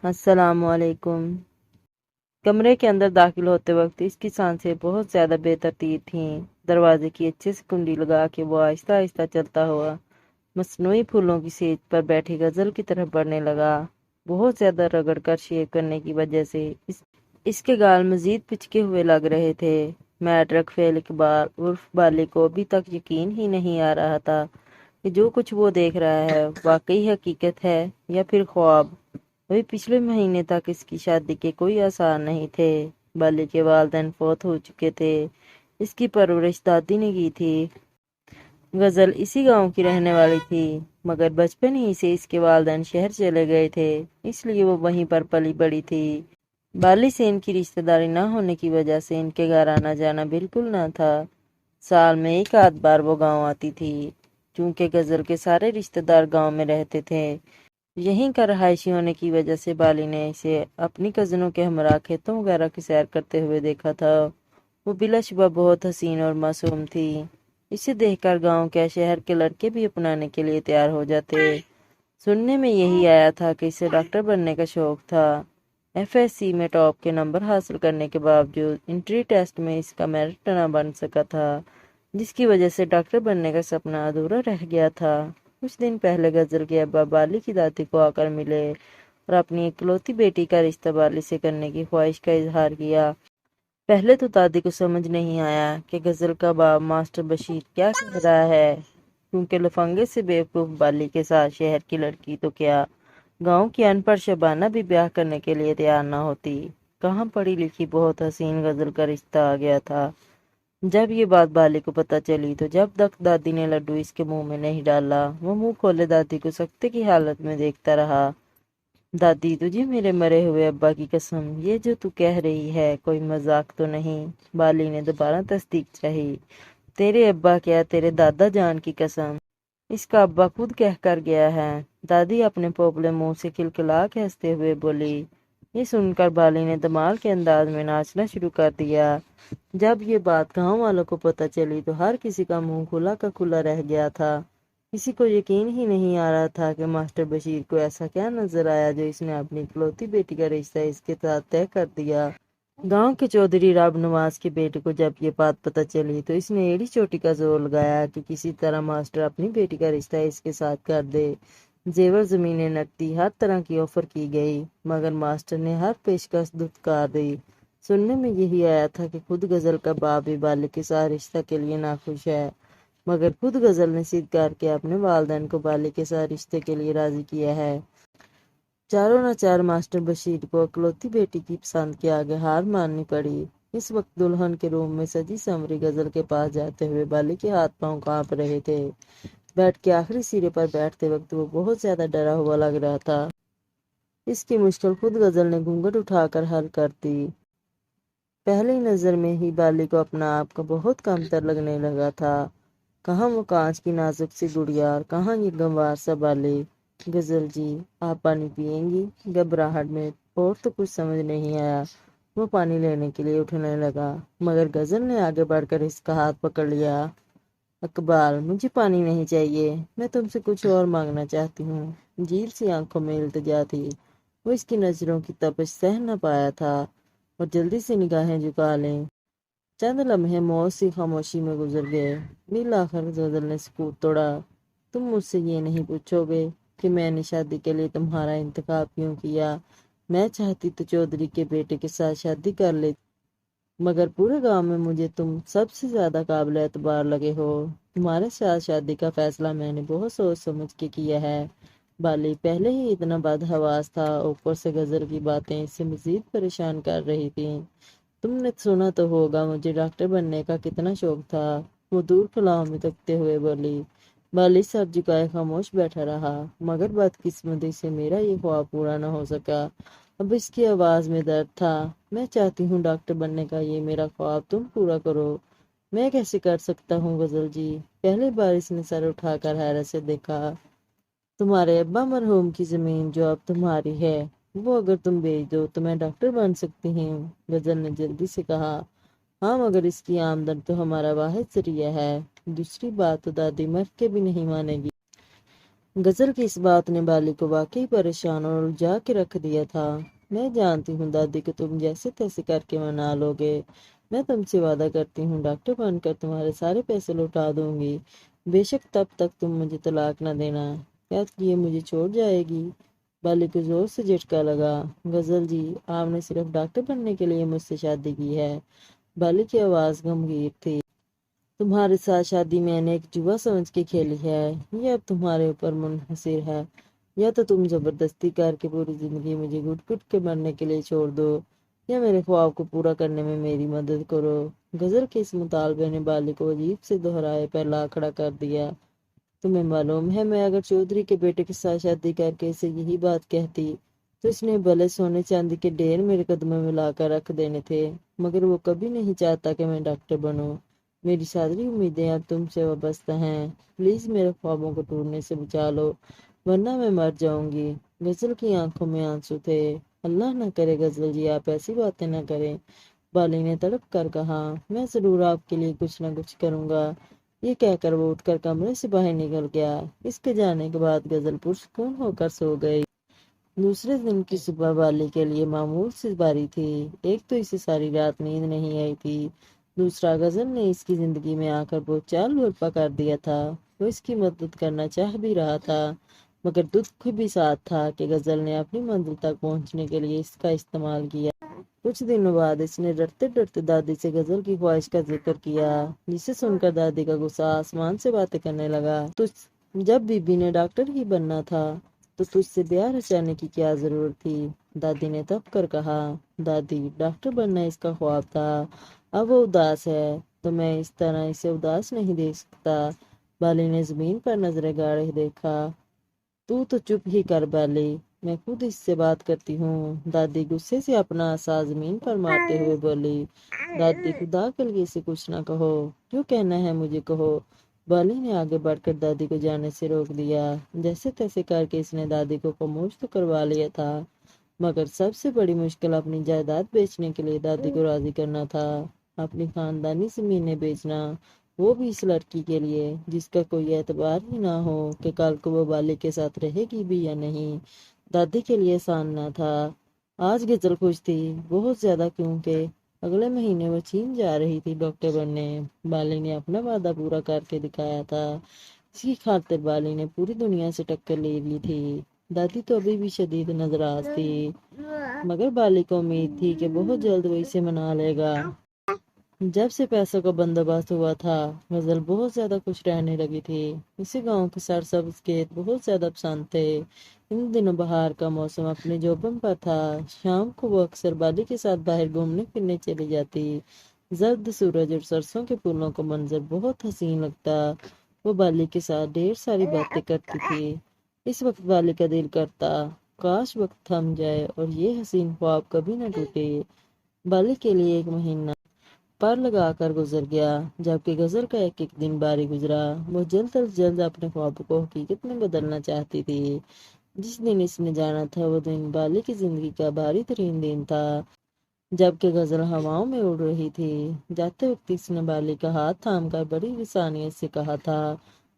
السلام علیکم۔ کمرے کے اندر داخل ہوتے وقت اس کی سانسیں بہت زیادہ بے ترتیب تھیں۔ دروازے کی اچھے سے کنڈی لگا کے وہ آہستہ آہستہ چلتا ہوا مصنوعی پھولوں کی سیج پر بیٹھی غزل کی طرف بڑھنے لگا۔ بہت زیادہ رگڑ کر شیو کرنے کی وجہ سے اس کے گال مزید پچکے ہوئے لگ رہے تھے۔ میٹرک فیل اقبال عرف بالی کو ابھی تک یقین ہی نہیں آ رہا تھا کہ جو کچھ وہ دیکھ رہا ہے واقعی حقیقت ہے یا پھر خواب۔ ابھی پچھلے مہینے تک اس کی شادی کے کوئی آثار نہیں تھے۔ بالی کے والدین فوت ہو چکے تھے۔ اس کی پرورش دادی نے کی تھی۔ غزل اسی گاؤں کی رہنے والی تھی، مگر بچپن ہی سے اس کے والدین شہر چلے گئے تھے، اس لیے وہ وہیں پر پلی بڑی تھی۔ بالی سے ان کی رشتہ داری نہ ہونے کی وجہ سے ان کے گھر آنا جانا بالکل نہ تھا۔ سال میں ایک آدھ بار وہ گاؤں آتی تھی، چونکہ غزل کے سارے رشتہ دار گاؤں میں رہتے تھے۔ یہیں کا رہائشی ہونے کی وجہ سے بالی نے اسے اپنی کزنوں کے ہمراہ کھیتوں وغیرہ کی سیر کرتے ہوئے دیکھا تھا۔ وہ بلا شبہ بہت حسین اور معصوم تھی۔ اسے دیکھ کر گاؤں کے شہر کے لڑکے بھی اپنانے کے لیے تیار ہو جاتے۔ سننے میں یہی آیا تھا کہ اسے ڈاکٹر بننے کا شوق تھا۔ FSC میں ٹاپ کے نمبر حاصل کرنے کے باوجود انٹری ٹیسٹ میں اس کا میرٹ نہ بن سکا تھا، جس کی وجہ سے ڈاکٹر بننے کا سپنا ادھورا رہ گیا تھا۔ کچھ دن پہلے غزل کے ابا بالی کی دادی کو آ کر ملے اور اپنی اکلوتی بیٹی کا رشتہ بالی سے کرنے کی خواہش کا اظہار کیا۔ پہلے تو دادی کو سمجھ نہیں آیا کہ غزل کا باپ ماسٹر بشیر کیا کہہ رہا ہے، کیونکہ لفنگے سے بیوقوف بالی کے ساتھ شہر کی لڑکی تو کیا، گاؤں کی ان پڑھ شبانہ بھی بیاہ کرنے کے لیے تیار نہ ہوتی۔ کہاں پڑھی لکھی بہت حسین غزل کا رشتہ آ گیا تھا۔ جب یہ بات بالی کو پتہ چلی تو جب تک دادی نے لڈو اس کے منہ میں نہیں ڈالا وہ منہ کھولے دادی کو سکتے کی حالت میں دیکھتا رہا۔ دادی تجھے میرے مرے ہوئے ابا کی قسم، یہ جو تو کہہ رہی ہے کوئی مذاق تو نہیں؟ بالی نے دوبارہ تصدیق چاہی۔ تیرے ابا کیا تیرے دادا جان کی قسم، اس کا ابا خود کہہ کر گیا ہے۔ دادی اپنے پوپلے منہ سے کھلکھلا کے ہنستے ہوئے بولی۔ یہ سن کر بالی نے دمال کے انداز میں ناچنا شروع کر دیا۔ جب یہ بات گاؤں والوں کو پتہ چلی تو ہر کسی کا منہ کھلا کا کھلا رہ گیا تھا۔ کسی کو یقین ہی نہیں آ رہا تھا کہ ماسٹر بشیر کو ایسا کیا نظر آیا جو اس نے اپنی اکلوتی بیٹی کا رشتہ اس کے ساتھ طے کر دیا۔ گاؤں کے چودھری راب نواز کے بیٹے کو جب یہ بات پتہ چلی تو اس نے ایڑی چوٹی کا زور لگایا کہ کسی طرح ماسٹر اپنی بیٹی کا رشتہ اس کے ساتھ کر دے۔ زیور زمینیں نقدی ہر طرح کی آفر کی گئی، مگر ماسٹر نے ہر پیشکش دھتکار دی۔ سننے میں یہی آیا تھا کہ خود غزل کا باپ بھی بالی کے ساتھ رشتہ کے لیے ناخوش ہے، مگر خود غزل نے ضد کر کے اپنے والدین کو بالی کے ساتھ رشتے کے لیے راضی کیا ہے۔ چاروں ناچار ماسٹر بشیر کو اکلوتی بیٹی کی پسند کے آگے ہار ماننی پڑی۔ اس وقت دلہن کے روم میں سجی سنوری غزل کے پاس جاتے ہوئے بالی کے ہاتھ پاؤں کانپ رہے تھے۔ بیڈ کے آخری سرے پر بیٹھتے وقت وہ بہت زیادہ ڈرا ہوا لگ رہا تھا۔ اس کی مشکل خود غزل نے گھونگھٹ اٹھا کر حل کر دی۔ پہلی نظر میں ہی بالی کو اپنا آپ کا بہت کمتر لگنے لگا تھا۔ کہاں وہ کانچ کی نازک سی گڑیا اور کہاں یہ گنوار سا بالی۔ غزل جی آپ پانی پئیں گی؟ گھبراہٹ میں اور تو کچھ سمجھ نہیں آیا۔ وہ پانی لینے کے لیے اٹھنے لگا، مگر غزل نے آگے بڑھ کر اس کا ہاتھ پکڑ لیا۔ اقبال مجھے پانی نہیں چاہیے، میں تم سے کچھ اور مانگنا چاہتی ہوں۔ جھیل سی آنکھوں میں التجا تھی۔ وہ اس کی نظروں کی تپش سہ نہ پایا تھا اور جلدی سے نگاہیں جھکا لیں۔ چند لمحے موت سی خاموشی میں گزر گئے۔ بالآخر غزل نے سکوت توڑا۔ تم مجھ سے یہ نہیں پوچھو گے کہ میں نے شادی کے لیے تمہارا انتخاب کیوں کیا؟ میں چاہتی تو چودھری کے بیٹے کے ساتھ شادی کر لیتی، مگر پورے گاؤں میں مجھے تم سب سے زیادہ قابل اعتبار لگے ہو۔ تمہارے ساتھ شادی کا فیصلہ میں نے بہت سوچ سمجھ کے کیا ہے۔ بالی پہلے ہی اتنا بدحواس تھا، اوپر سے غزل کی باتیں اسے مزید پریشان کر رہی تھیں۔ تم نے سنا تو ہوگا مجھے ڈاکٹر بننے کا کتنا شوق تھا، وہ دور خلاؤں میں تکتے ہوئے بولی۔ بالی سر جھکائے خاموش بیٹھا رہا، مگر بدقسمتی سے میرا یہ خواب پورا نہ ہو سکا۔ اب اس کی آواز میں درد تھا۔ میں چاہتی ہوں ڈاکٹر بننے کا یہ میرا خواب تم پورا کرو۔ میں کیسے کر سکتا ہوں غزل جی؟ پہلی بار اس نے سر اٹھا کر حیرت سے دیکھا۔ تمہارے ابا مرحوم کی زمین جو اب تمہاری ہے، وہ اگر تم بیچ دو تو میں ڈاکٹر بن سکتی ہوں، غزل نے جلدی سے کہا۔ ہاں مگر اس کی آمدن تو ہمارا واحد ذریعہ ہے، دوسری بات تو دادی مر کے بھی نہیں مانے گی۔ غزل کی اس بات نے بالی کو واقعی پریشان اور الجھا کے رکھ دیا تھا۔ میں جانتی ہوں دادی کو تم جیسے تیسے کر کے منا لو گے، میں تم سے وعدہ کرتی ہوں ڈاکٹر بن کر تمہارے سارے پیسے لوٹا دوں گی، بے شک تب تک تم مجھے طلاق نہ دینا، کیا یہ مجھے چھوڑ جائے گی؟ بالی کو زور سے جھٹکا لگا۔ غزل جی، آپ نے صرف ڈاکٹر بننے کے لیے مجھ سے شادی کی ہے۔ بالی کی آواز گمگیر تھی۔ تمہارے ساتھ شادی میں نے ایک جوا سمجھ کے کھیلی ہے، یہ اب تمہارے اوپر منحصر ہے، یا تو تم زبردستی کر کے پوری زندگی مجھے گھٹ گھٹ کے مرنے کے لیے چھوڑ دو، یا میرے خواب کو پورا کرنے میں میری مدد کرو۔ غزل کے اس مطالبے نے بالی کو عجیب سے دہرائے پہ لا کھڑا کر دیا۔ تمہیں معلوم ہے میں اگر چودھری کے بیٹے کے ساتھ شادی کر کے اسے یہی بات کہتی تو اس نے بھلے سونے چاندی کے ڈھیر میرے قدموں میں لا کر رکھ دینے تھے، مگر وہ کبھی نہیں چاہتا کہ میں ڈاکٹر بنوں۔ میری ساری امیدیں اب تم سے وابستہ ہیں، پلیز میرے خوابوں کو ٹوٹنے سے بچا لو ورنہ میں مر جاؤں گی۔ غزل کی آنکھوں میں آنسو تھے۔ اللہ نہ کرے غزل جی، آپ ایسی باتیں نہ کریں، بالی نے تڑپ کر کہا۔ میں ضرور آپ کے لیے کچھ نہ کچھ کروں گا، یہ کہہ کر وہ اٹھ کر کمرے سے باہر نکل گیا۔ اس کے جانے کے بعد غزل پرسکون ہو کر سو گئی۔ دوسرے دن کی صبح بالی کے لیے معمول سی باری تھی۔ ایک تو اسے ساری رات نیند نہیں آئی تھی، دوسرا غزل نے اس کی زندگی میں آ کر بہت چال برپا کر دیا تھا۔ وہ اس کی مدد کرنا چاہ بھی رہا تھا، مگر دکھ بھی ساتھ تھا کہ غزل نے اپنی منزل تک پہنچنے کے لیے اس کا استعمال کیا۔ کچھ دنوں بعد اس نے ڈرتے ڈرتے دادی سے غزل کی خواہش کا ذکر کیا، جسے سن کر دادی کا غصہ آسمان سے باتیں کرنے لگا۔ جب بی بی نے ڈاکٹر ہی بننا تھا تو تجھ سے بیاہ رچانے کی کیا ضرورت تھی؟ دادی نے تپ کر کہا۔ دادی، ڈاکٹر بننا اس کا خواب تھا، اب وہ اداس ہے تو میں اس طرح اسے اداس نہیں دیکھ سکتا۔ بالی نے زمین پر نظریں گاڑے دیکھا۔ تو چپ ہی کر بالی، میں خود اس سے بات کرتی ہوں۔ دادی غصے سے اپنا عصا زمین پر مارتے ہوئے بولی۔ دادی، خدا کے لیے اسے کچھ نہ کہو، جو کہنا ہے مجھے کہو۔ بالی نے آگے بڑھ کر دادی کو جانے سے روک دیا۔ جیسے تیسے کر کے اس نے دادی کو خاموش تو کروا لیا تھا، مگر سب سے بڑی مشکل اپنی جائیداد بیچنے کے لیے دادی کو راضی کرنا تھا۔ اپنی خاندانی زمینیں بیچنا، وہ بھی اس لڑکی کے لیے جس کا کوئی اعتبار ہی نہ ہو کہ کل کو وہ بالی کے ساتھ رہے گی بھی یا نہیں، دادی کے لیے آسان نہ تھا۔ آج غزل خوش تھی، بہت زیادہ، کیونکہ اگلے مہینے وہ چین جا رہی تھی ڈاکٹر بننے۔ بالی نے اپنا وعدہ پورا کر کے دکھایا تھا، اس کی خاطر بالی نے پوری دنیا سے ٹکر لے لی تھی۔ دادی تو ابھی بھی شدید ناراض تھی، مگر بالی کو امید تھی کہ بہت جلد وہ اسے منا لے گا۔ جب سے پیسوں کا بندوبست ہوا تھا، غزل بہت زیادہ خوش رہنے لگی تھی۔ اسے گاؤں کے سرسبز کھیت بہت زیادہ پسند تھے۔ ان دنوں بہار کا موسم اپنے جوبن پر تھا۔ شام کو وہ اکثر بالی کے ساتھ باہر گھومنے پھرنے چلی جاتی۔ زرد سورج اور سرسوں کے پھولوں کا منظر بہت حسین لگتا۔ وہ بالی کے ساتھ ڈھیر ساری باتیں کرتی تھی۔ اس وقت بالی کا دل کرتا کاش وقت تھم جائے اور یہ حسین خواب کبھی نہ ٹوٹے۔ بالی کے لیے ایک مہینہ پر لگا کر گزر گیا، جبکہ غزل کا ایک ایک دن باری گزرا۔ وہ جلد از جلد اپنے خوابوں کو حقیقت میں بدلنا چاہتی تھی۔ جس دن اس نے جانا تھا وہ دن بالی کی زندگی کا بھاری ترین دن تھا، جبکہ غزل ہواؤں میں اڑ رہی تھی۔ جاتے وقت اس نے بالی کا ہاتھ تھام کر بڑی لسانیت سے کہا تھا،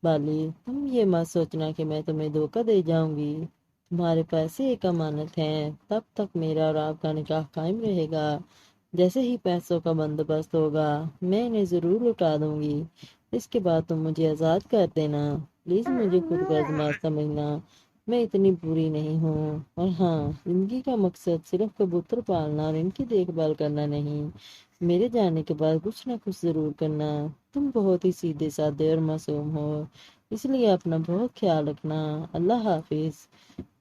بالی، تم یہ مت سوچنا کہ میں تمہیں دھوکہ دے جاؤں گی، تمہارے پیسے ایک امانت ہیں، تب تک میرا اور آپ کا نکاح قائم رہے گا۔ جیسے ہی پیسوں کا بندوبست ہوگا میں انہیں ضرور لوٹا دوں گی، اس کے بعد تم مجھے آزاد کر دینا، پلیز مجھے خود غرض مت سمجھنا، میں اتنی بری نہیں ہوں، اور ہاں، زندگی کا مقصد صرف کبوتر پالنا اور ان کی دیکھ بھال کرنا نہیں، میرے جانے کے بعد کچھ نہ کچھ ضرور کرنا۔ تم بہت ہی سیدھے سادے اور معصوم ہو، اس لیے اپنا بہت خیال رکھنا، اللہ حافظ۔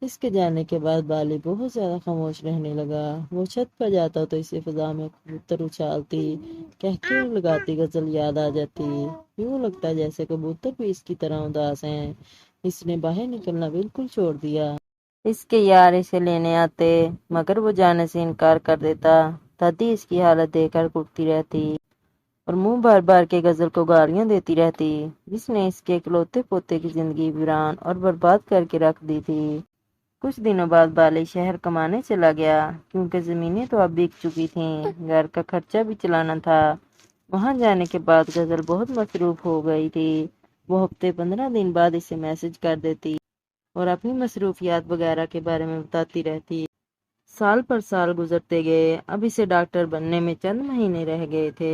اس کے جانے کے بعد بالی بہت زیادہ خاموش رہنے لگا۔ وہ چھت پر جاتا تو اسے فضا میں کبوتر اچھالتی کہتے اور لگاتی غزل یاد آ جاتی۔ یوں لگتا جیسے کبوتر بھی اس کی طرح اداس ہیں۔ اس نے باہر نکلنا بالکل چھوڑ دیا۔ اس کے یار اسے لینے آتے، مگر وہ جانے سے انکار کر دیتا۔ دادی اس کی حالت دیکھ کر کٹتی رہتی اور منہ بھر بھر کے غزل کو گالیاں دیتی رہتی، جس نے اس کے اکلوتے پوتے کی زندگی ویران اور برباد کر کے رکھ دی تھی۔ کچھ دنوں بعد بالی شہر کمانے چلا گیا، کیونکہ زمینیں تو اب بک چکی تھیں، گھر کا خرچہ بھی چلانا تھا۔ وہاں جانے کے بعد غزل بہت مصروف ہو گئی تھی۔ وہ ہفتے 15 دن بعد اسے میسج کر دیتی اور اپنی مصروفیات وغیرہ کے بارے میں بتاتی رہتی۔ سال پر سال گزرتے گئے، اب اسے ڈاکٹر بننے میں چند مہینے رہ گئے تھے۔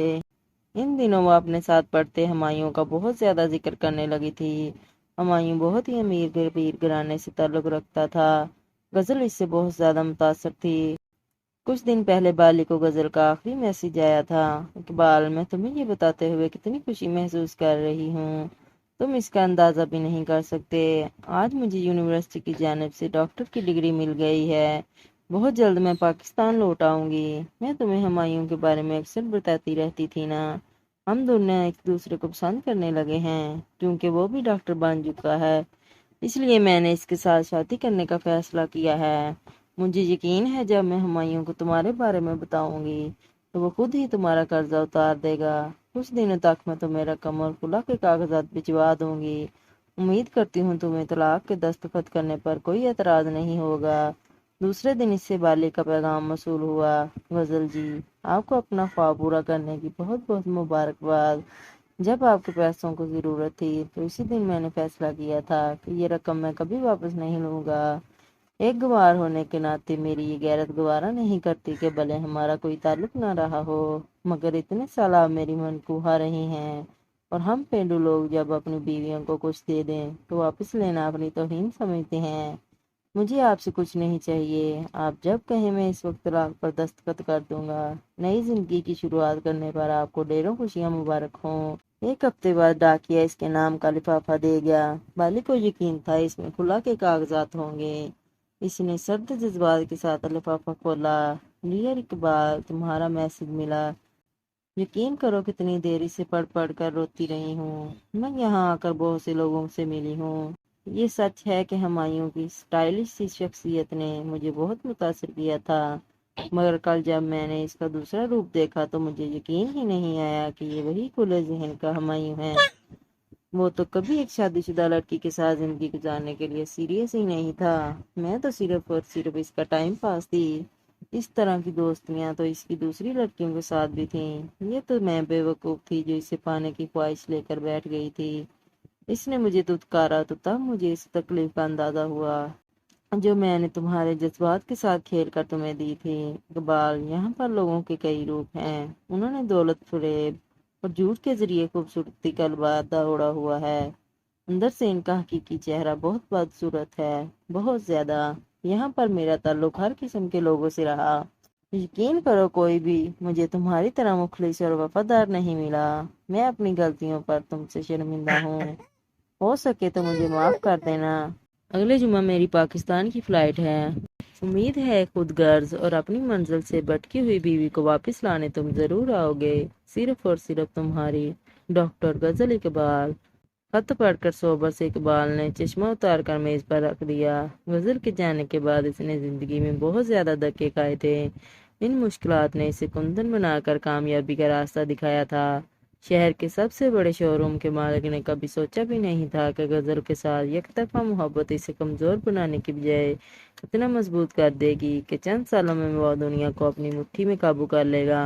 ان دنوں وہ اپنے ساتھ پڑھتے ہمایوں کا بہت زیادہ ذکر کرنے لگی تھی۔ ہمایوں بہت ہی امیر کبیر گھرانے سے تعلق رکھتا تھا۔ غزل اس سے بہت زیادہ متاثر تھی۔ کچھ دن پہلے بالی کو غزل کا آخری میسج آیا تھا: اقبال، میں تمہیں یہ بتاتے ہوئے کتنی خوشی محسوس کر رہی ہوں، تم اس کا اندازہ بھی نہیں کر سکتے۔ آج مجھے یونیورسٹی کی جانب سے ڈاکٹر کی ڈگری مل گئی ہے۔ بہت جلد میں پاکستان لوٹ آؤں گی۔ میں تمہیں ہمایوں کے بارے میں اکثر بتاتی رہتی تھی نا، ہم دونوں ایک دوسرے کو پسند کرنے لگے ہیں، کیونکہ وہ بھی ڈاکٹر بن چکا ہے، اس لیے میں نے اس کے ساتھ شادی کرنے کا فیصلہ کیا ہے۔ مجھے یقین ہے جب میں ہمایوں کو تمہارے بارے میں بتاؤں گی تو وہ خود ہی تمہارا قرضہ اتار دے گا۔ کچھ دنوں تک میں تمہیں رقم اور خلا کے کاغذات بھجوا دوں گی۔ امید کرتی ہوں تمہیں طلاق کے دستخط کرنے پر کوئی اعتراض نہیں ہوگا۔ دوسرے دن اس سے بالی کا پیغام موصول ہوا: غزل جی، آپ کو اپنا خواب پورا کرنے کی بہت بہت مبارکباد۔ جب آپ کے پیسوں کو ضرورت تھی تو اسی دن میں نے فیصلہ کیا تھا کہ یہ رقم میں کبھی واپس نہیں لوں گا۔ ایک گوار ہونے کے ناطے میری یہ غیرت گوارا نہیں کرتی کہ بھلے ہمارا کوئی تعلق نہ رہا ہو، مگر اتنے سال آپ میری منقوہ رہی ہیں، اور ہم پینڈو لوگ جب اپنی بیویوں کو کچھ دے دیں تو واپس لینا اپنی توہین سمجھتے ہیں۔ مجھے آپ سے کچھ نہیں چاہیے، آپ جب کہیں میں اس وقت طلاق پر دستخط کر دوں گا۔ نئی زندگی کی شروعات کرنے پر آپ کو ڈھیروں خوشیاں مبارک ہوں۔ ایک ہفتے بعد ڈاکیا اس کے نام کا لفافہ دے گیا۔ بالی کو یقین تھا اس میں خلا کے کاغذات ہوں گے۔ اس نے سرد جذبات کے ساتھ لفافہ کھولا۔ ڈیئر اقبال، تمہارا میسج ملا۔ یقین کرو کتنی دیر اسے پڑھ پڑھ کر روتی رہی ہوں۔ میں یہاں آ کر بہت سے لوگوں سے ملی ہوں۔ یہ سچ ہے کہ ہمایوں کی سٹائلش سی شخصیت نے مجھے بہت متاثر کیا تھا، مگر کل جب میں نے اس کا دوسرا روپ دیکھا تو مجھے یقین ہی نہیں آیا کہ یہ وہی کھلے ذہن کا ہمایوں ہے۔ وہ تو کبھی ایک شادی شدہ لڑکی کے ساتھ زندگی گزارنے کے لیے سیریس ہی نہیں تھا۔ میں تو صرف اور صرف اس کا ٹائم پاس تھی۔ اس طرح کی دوستیاں تو اس کی دوسری لڑکیوں کے ساتھ بھی تھیں۔ یہ تو میں بے وقوف تھی جو اسے پانے کی خواہش لے کر بیٹھ گئی تھی۔ اس نے مجھے دھتکارا تو تب مجھے اس تکلیف کا اندازہ ہوا جو میں نے تمہارے جذبات کے ساتھ کھیل کر تمہیں دی تھی۔ اقبال، یہاں پر لوگوں کے کئی روپ ہیں۔ انہوں نے دولت، فریب اور جھوٹ کے ذریعے خوبصورتی کا لبادہ اوڑھا ہوا ہے، اندر سے ان کا حقیقی چہرہ بہت بدصورت ہے، بہت زیادہ۔ یہاں پر میرا تعلق ہر قسم کے لوگوں سے رہا۔ یقین کرو کوئی بھی مجھے تمہاری طرح مخلص اور وفادار نہیں ملا۔ میں اپنی غلطیوں پر تم سے شرمندہ ہوں، ہو سکے تو مجھے معاف کر دینا۔ اگلے جمعہ میری پاکستان کی فلائٹ ہے۔ امید ہے خود غرض اور اپنی منزل سے بھٹکی ہوئی بیوی کو واپس لانے تم ضرور آؤ گے۔ صرف اور صرف تمہاری ڈاکٹر غزل اقبال۔ خط پڑھ کر صوبر سے اقبال نے چشمہ اتار کر میز پر رکھ دیا۔ غزل کے جانے کے بعد اس نے زندگی میں بہت زیادہ دھکے کھائے تھے۔ ان مشکلات نے اسے کندن بنا کر کامیابی کا راستہ دکھایا تھا۔ شہر کے سب سے بڑے شو روم کے مالک نے کبھی سوچا بھی نہیں تھا کہ غزل کے ساتھ یک طرفہ محبت اسے کمزور بنانے کی بجائے اتنا مضبوط کر دے گی کہ چند سالوں میں وہ دنیا کو اپنی مٹھی میں قابو کر لے گا۔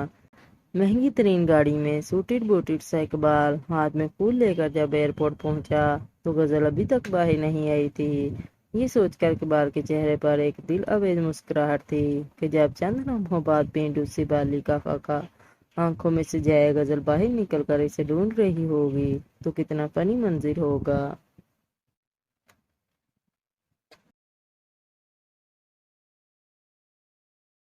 مہنگی ترین گاڑی میں سوٹڈ بوٹڈ سا اقبال ہاتھ میں پھول لے کر جب ایئرپورٹ پہنچا تو غزل ابھی تک باہر نہیں آئی تھی۔ یہ سوچ کر اقبال کے چہرے پر ایک دل آویز مسکراہٹ تھی کہ جب چند لمحوں بعد پینڈو سے بالی کا خاکہ آنکھوں میں سے جائے، غزل باہر نکل کر اسے ڈھونڈ رہی ہوگی تو کتنا فنی منظر ہوگا۔